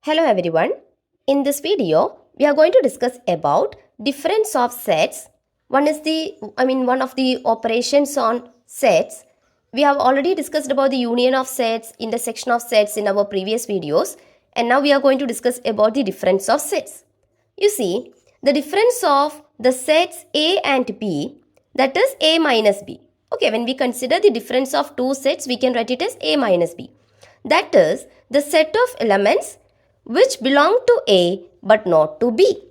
Hello everyone. In this video, we are going to discuss about difference of sets. One of the operations on sets. We have already discussed about the union of sets, intersection of sets in our previous videos, and now we are going to discuss about the difference of sets. You see, the difference of the sets A and B, that is A minus B. Okay, when we consider the difference of two sets, we can write it as A minus B. That is the set of elements which belong to A but not to B.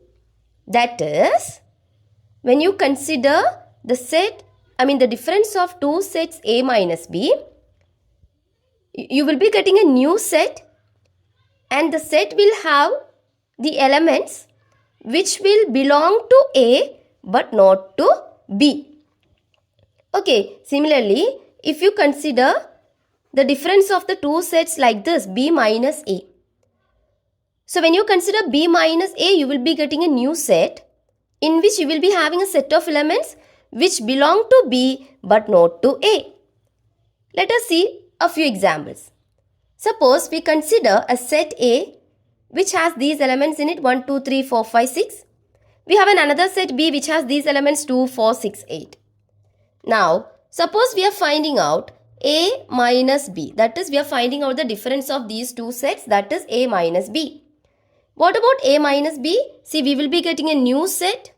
That is, when you consider the difference of two sets A minus B, you will be getting a new set, and the set will have the elements which will belong to A but not to B. Okay, similarly, if you consider the difference of the two sets like this, B minus A. So when you consider B minus A, you will be getting a new set in which you will be having a set of elements which belong to B but not to A. Let us see a few examples. Suppose we consider a set A which has these elements in it 1, 2, 3, 4, 5, 6. We have another set B which has these elements 2, 4, 6, 8. Now, suppose we are finding out A minus B. That is, we are finding out the difference of these two sets, that is A minus B. What about A minus B? See, we will be getting a new set.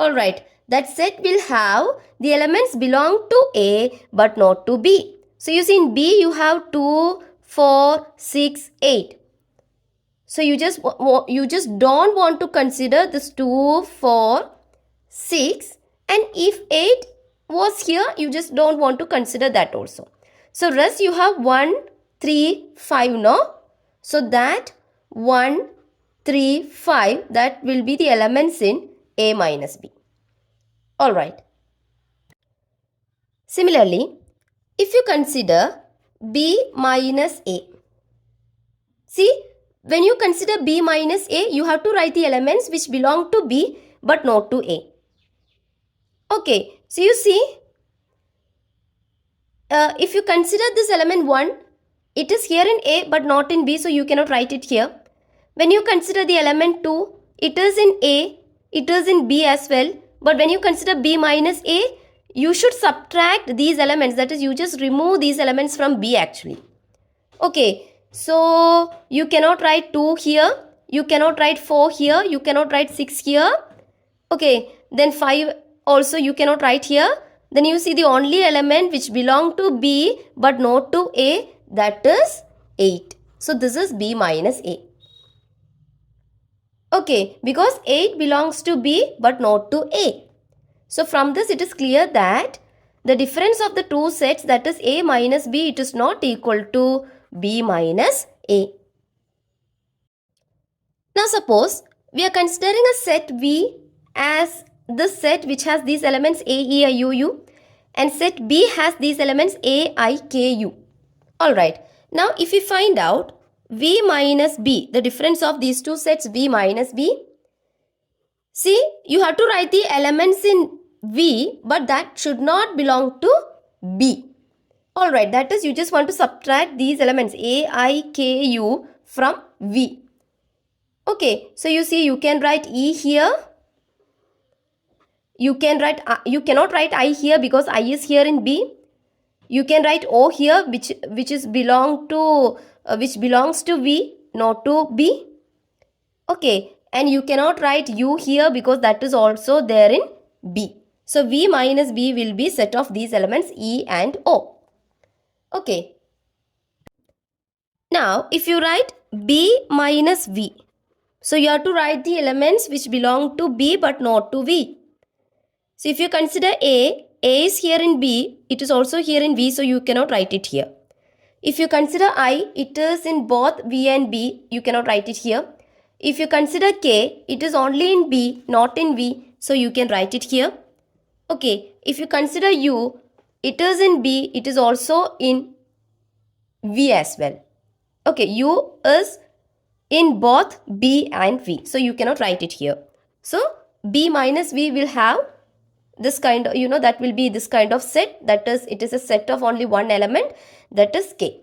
Alright, that set will have the elements belong to A but not to B. So you see, in B you have 2, 4, 6, 8. So you just don't want to consider this 2, 4, 6, and if 8 was here, you just don't want to consider that also. So rest you have 1, 3, 5 no? So that 1, 3, 5, that will be the elements in A minus B. Alright. Similarly, if you consider B minus A. See, when you consider B minus A, you have to write the elements which belong to B but not to A. Okay, so you see, if you consider this element 1, it is here in A but not in B, so you cannot write it here. When you consider the element 2, it is in A, it is in B as well. But when you consider B minus A, you should subtract these elements. That is, you just remove these elements from B actually. Okay, so you cannot write 2 here, you cannot write 4 here, you cannot write 6 here. Okay, then 5 also you cannot write here. Then you see the only element which belong to B but not to A, that is 8. So this is B minus A. Okay, because 8 belongs to B but not to A. So from this it is clear that the difference of the two sets, that is A minus B, it is not equal to B minus A. Now suppose we are considering a set V as this set which has these elements A, E, I, U, U, and set B has these elements A, I, K, U. Alright, now if we find out V minus B, the difference of these two sets V minus B. See, you have to write the elements in V, but that should not belong to B. Alright, that is, you just want to subtract these elements A, I, K, U from V. Okay, so you see, you can write E here. You cannot write I here because I is here in B. You can write O here, which belongs to V, not to B. Okay, and you cannot write U here because that is also there in B. So V minus B will be set of these elements E and O. Okay. Now, if you write B minus V, so you have to write the elements which belong to B but not to V. So if you consider A is here in B, it is also here in V, so you cannot write it here. If you consider I, it is in both V and B, you cannot write it here. If you consider K, it is only in B, not in V, so you can write it here. Okay, if you consider U, it is in B, it is also in V as well. Okay, U is in both B and V, so you cannot write it here. So B minus V will have this kind of, that will be this kind of set, that is, it is a set of only one element, that is K.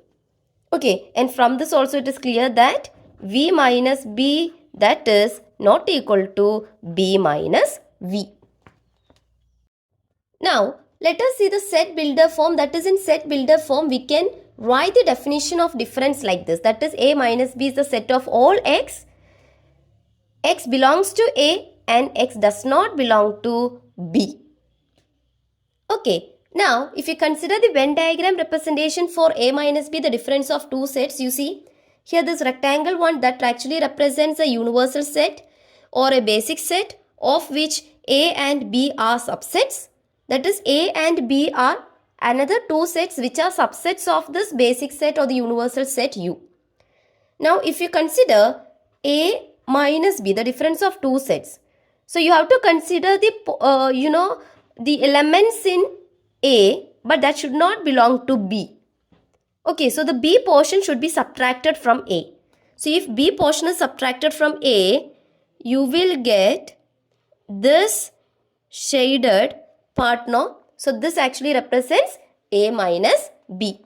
Okay, and from this also it is clear that V minus B, that is not equal to B minus V. Now, let us see the set builder form. That is, in set builder form, we can write the definition of difference like this. That is, A minus B is the set of all x. X belongs to A and X does not belong to B. Okay, now if you consider the Venn diagram representation for A minus B, the difference of two sets, you see here this rectangle one that actually represents a universal set or a basic set of which A and B are subsets. That is, A and B are another two sets which are subsets of this basic set or the universal set U. Now if you consider A minus B, the difference of two sets, so you have to consider the the elements in A, but that should not belong to B. Okay, so the B portion should be subtracted from A. So if B portion is subtracted from A, you will get this shaded part, no? So this actually represents A minus B.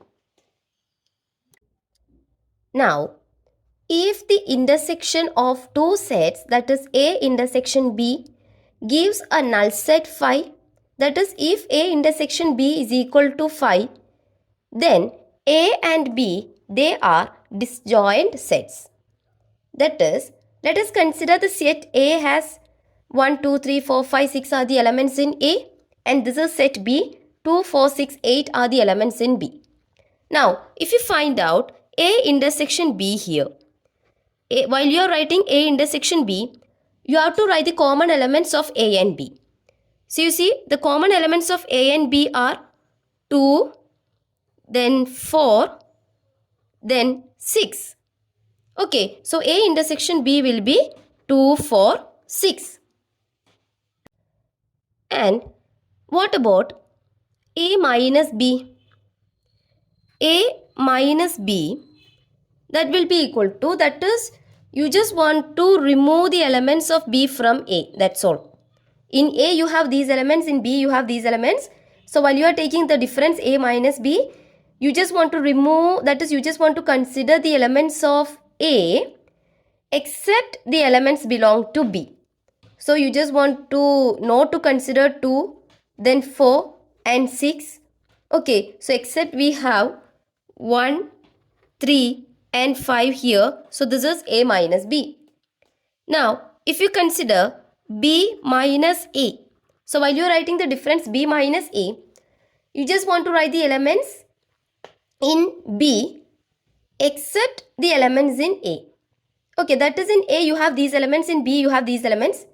Now, if the intersection of two sets, that is A intersection B, gives a null set phi, that is, if A intersection B is equal to phi, then A and B, they are disjoint sets. That is, let us consider the set A has 1, 2, 3, 4, 5, 6 are the elements in A, and this is set B, 2, 4, 6, 8 are the elements in B. Now, if you find out A intersection B here, while you are writing A intersection B, you have to write the common elements of A and B. So you see, the common elements of A and B are 2, then 4, then 6. Okay, so A intersection B will be 2, 4, 6. And what about A minus B? A minus B, that will be equal to, that is, you just want to remove the elements of B from A, that's all. In A you have these elements, in B you have these elements. So while you are taking the difference A minus B, you just want to remove, that is, you just want to consider the elements of A except the elements belong to B. So you just want to not to consider 2, then 4 and 6. Okay, so except we have 1, 3 and 5 here. So this is A minus B. Now, if you consider B minus A, so while you are writing the difference B minus A, you just want to write the elements in B except the elements in A. Okay, that is, in A you have these elements, in B you have these elements.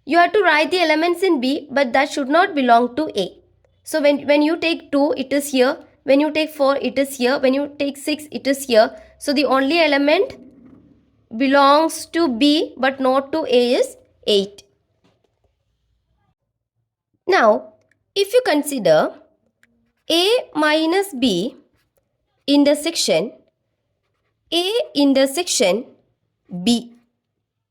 You have to write the elements in B, but that should not belong to A. So when you take 2, it is here. When you take 4, it is here. When you take 6, it is here. So the only element belongs to B but not to A is 8. Now, if you consider A minus B intersection A intersection B,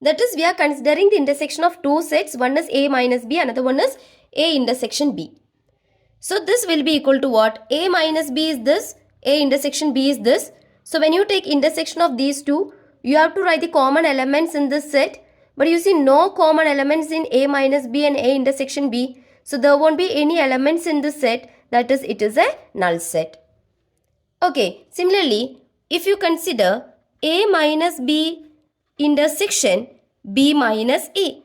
that is, we are considering the intersection of two sets. One is A minus B, another one is A intersection B. So this will be equal to what? A minus B is this, A intersection B is this. So when you take intersection of these two, you have to write the common elements in this set. But you see no common elements in A minus B and A intersection B. So there won't be any elements in this set. That is, it is a null set. Okay, similarly, if you consider A minus B intersection B minus A.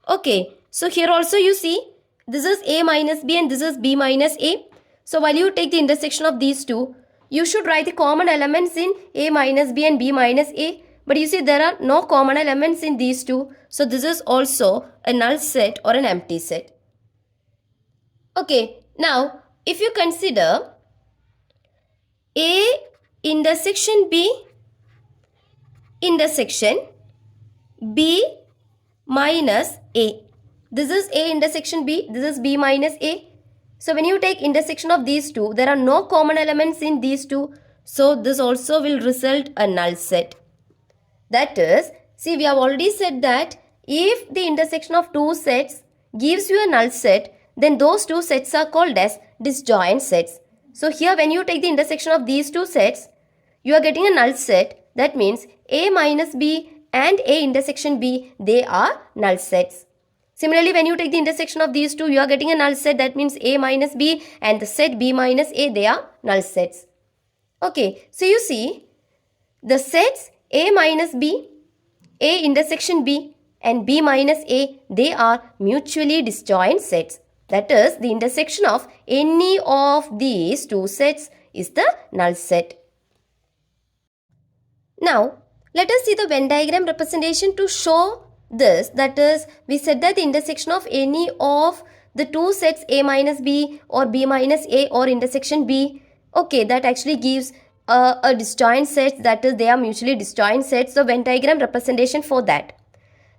Okay, so here also you see this is A minus B and this is B minus A. So while you take the intersection of these two, you should write the common elements in A minus B and B minus A. But you see there are no common elements in these two. So this is also a null set or an empty set. Okay, now if you consider A intersection B intersection B minus A. This is A intersection B, this is B minus A. So when you take intersection of these two, there are no common elements in these two. So this also will result a null set. That is, see, we have already said that if the intersection of two sets gives you a null set, then those two sets are called as disjoint sets. So here when you take the intersection of these two sets, you are getting a null set. That means A minus B and A intersection B, they are null sets. Similarly, when you take the intersection of these two, you are getting a null set. That means A minus B and the set B minus A, they are null sets. Okay, so you see the sets A minus B, A intersection B and B minus A, they are mutually disjoint sets. That is, the intersection of any of these two sets is the null set. Now, let us see the Venn diagram representation to show this. That is, we said that the intersection of any of the two sets A minus B or B minus A or intersection B, okay, that actually gives a disjoint set, that is, they are mutually disjoint sets. So, Venn diagram representation for that.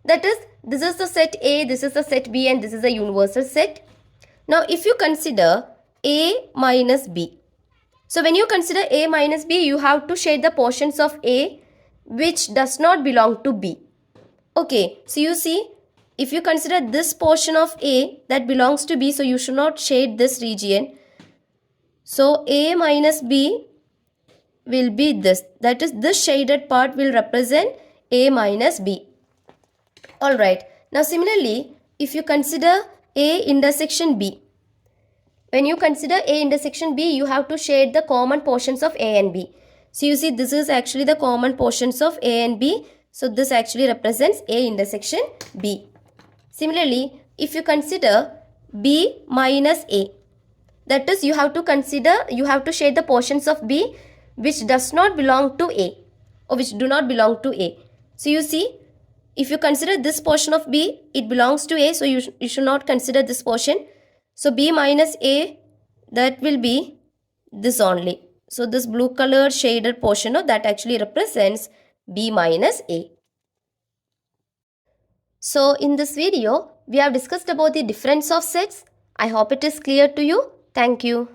That is, this is the set A, this is the set B and this is the universal set. Now, if you consider A minus B, so when you consider A minus B, you have to shade the portions of A which does not belong to B. Okay, so you see, if you consider this portion of A that belongs to B, so you should not shade this region. So A minus B will be this. That is, this shaded part will represent A minus B. Alright, now similarly, if you consider A intersection B, when you consider A intersection B, you have to shade the common portions of A and B. So you see, this is actually the common portions of A and B. So this actually represents A intersection B. Similarly, if you consider B minus A, that is, you have to shade the portions of B which does not belong to A or which do not belong to A. So you see, if you consider this portion of B, it belongs to A, so you should not consider this portion. So B minus A, that will be this only. So this blue colored shaded portion, that actually represents B minus A. So in this video, we have discussed about the difference of sets. I hope it is clear to you. Thank you.